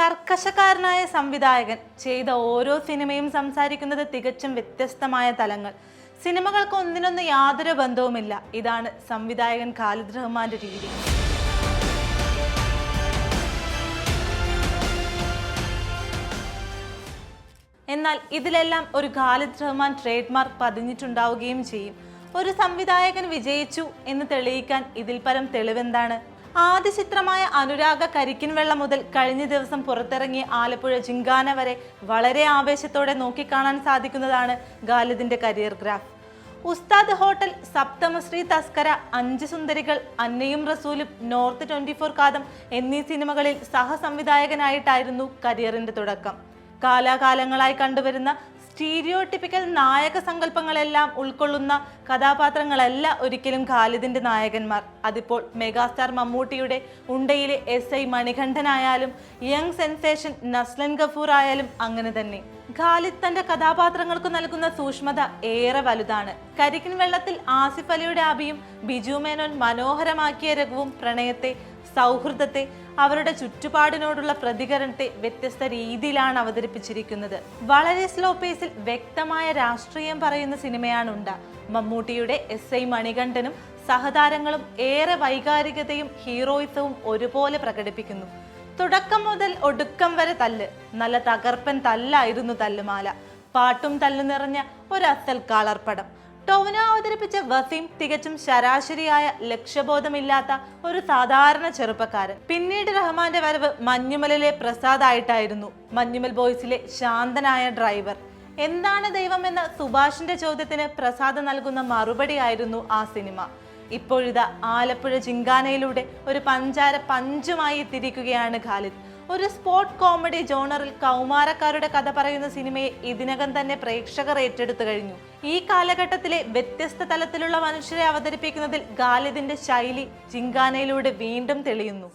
കർക്കശക്കാരനായ സംവിധായകൻ ചെയ്ത ഓരോ സിനിമയും സംസാരിക്കുന്നത് തികച്ചും വ്യത്യസ്തമായ തലങ്ങൾ. സിനിമകൾക്ക് ഒന്നിനൊന്ന് യാതൊരു ബന്ധവുമില്ല. ഇതാണ് സംവിധായകൻ ഖാലിദ് റഹ്മാന്റെ രീതി. എന്നാൽ ഇതിലെല്ലാം ഒരു ഖാലിദ് റഹ്മാൻ ട്രേഡ് മാർക്ക് പതിഞ്ഞിട്ടുണ്ടാവുകയും ചെയ്യും. ഒരു സംവിധായകൻ വിജയിച്ചു എന്ന് തെളിയിക്കാൻ ഇതിൽ പരം തെളിവെന്താണ്? ആദ്യ ചിത്രമായ അനുരാഗ കരിക്കിൻ വെള്ളം മുതൽ കഴിഞ്ഞ ദിവസം പുറത്തിറങ്ങിയ ആലപ്പുഴ ജിങ്കാന വരെ വളരെ ആവേശത്തോടെ നോക്കിക്കാണാൻ സാധിക്കുന്നതാണ് ഖാലിദിന്റെ കരിയർ ഗ്രാഫ്. ഉസ്താദ് ഹോട്ടൽ, സപ്തമശ്രീ തസ്കര, അഞ്ച് സുന്ദരികൾ, അന്നയും റസൂലും, നോർത്ത് 24 കാതം എന്നീ സിനിമകളിൽ സഹസംവിധായകനായിട്ടായിരുന്നു കരിയറിന്റെ തുടക്കം. കാലാകാലങ്ങളായി കണ്ടുവരുന്ന സ്റ്റീരിയോടിപ്പിക്കൽ നായക സങ്കല്പങ്ങളെല്ലാം ഉൾക്കൊള്ളുന്ന കഥാപാത്രങ്ങളല്ല ഒരിക്കലും ഖാലിദിന്റെ നായകന്മാർ. അതിപ്പോൾ മെഗാസ്റ്റാർ മമ്മൂട്ടിയുടെ ഉണ്ടയിലെ SI മണികണ്ഠനായാലും യങ് സെൻസേഷൻ നസ്ലൻ ഗഫൂർ ആയാലും അങ്ങനെ തന്നെ. ഖാലിദ് തന്റെ കഥാപാത്രങ്ങൾക്ക് നൽകുന്ന സൂക്ഷ്മത ഏറെ വലുതാണ്. കരിക്കിൻ വെള്ളത്തിൽ ആസിഫ് അലിയുടെ അഭിയും ബിജു മേനോൻ മനോഹരമാക്കിയ രഘുവും പ്രണയത്തെ, സൗഹൃദത്തെ, അവരുടെ ചുറ്റുപാടിനോടുള്ള പ്രതികരണത്തെ വ്യത്യസ്ത രീതിയിലാണ് അവതരിപ്പിച്ചിരിക്കുന്നത്. വളരെ സ്ലോ പേസിൽ വ്യക്തമായ രാഷ്ട്രീയം പറയുന്ന സിനിമയാണ് ഉണ്ട. മമ്മൂട്ടിയുടെ SI മണികണ്ഠനും സഹതാരങ്ങളും ഏറെ വൈകാരികതയും ഹീറോയിസവും ഒരുപോലെ പ്രകടിപ്പിക്കുന്നു. തുടക്കം മുതൽ ഒടുക്കം വരെ തല്ല്. നല്ല തകർപ്പൻ തല്ലായിരുന്നു തല്ലുമാല. പാട്ടും തല്ലു നിറഞ്ഞ ഒരു അസൽ കളർപ്പടം. ടോവിനോ അവതരിപ്പിച്ച വസീം തികച്ചും ശരാശരിയായ ലക്ഷ്യബോധമില്ലാത്ത ഒരു സാധാരണ ചെറുപ്പക്കാരൻ. പിന്നീട് റഹ്മാന്റെ വരവ് മഞ്ഞുമലിലെ പ്രസാദ് ആയിട്ടായിരുന്നു. മഞ്ഞുമൽ ബോയ്സിലെ ശാന്തനായ ഡ്രൈവർ. എന്താണ് ദൈവം എന്ന സുഭാഷിന്റെ ചോദ്യത്തിന് പ്രസാദ് നൽകുന്ന മറുപടിയായിരുന്നു ആ സിനിമ. ഇപ്പോഴിതാ ആലപ്പുഴ ജിങ്കാനയിലൂടെ ഒരു പഞ്ചാര പഞ്ചുമായി എത്തിയിരിക്കുകയാണ് ഖാലിദ്. ഒരു സ്പോർട്ട് കോമഡി ജോണറിൽ കൗമാരക്കാരുടെ കഥ പറയുന്ന സിനിമയെ ഇതിനകം തന്നെ പ്രേക്ഷകർ ഏറ്റെടുത്തു കഴിഞ്ഞു. ഈ കാലഘട്ടത്തിലെ വ്യത്യസ്ത തലത്തിലുള്ള മനുഷ്യരെ അവതരിപ്പിക്കുന്നതിൽ ഖാലിദിന്റെ ശൈലി ജിങ്കാനയിലൂടെ വീണ്ടും തെളിയുന്നു.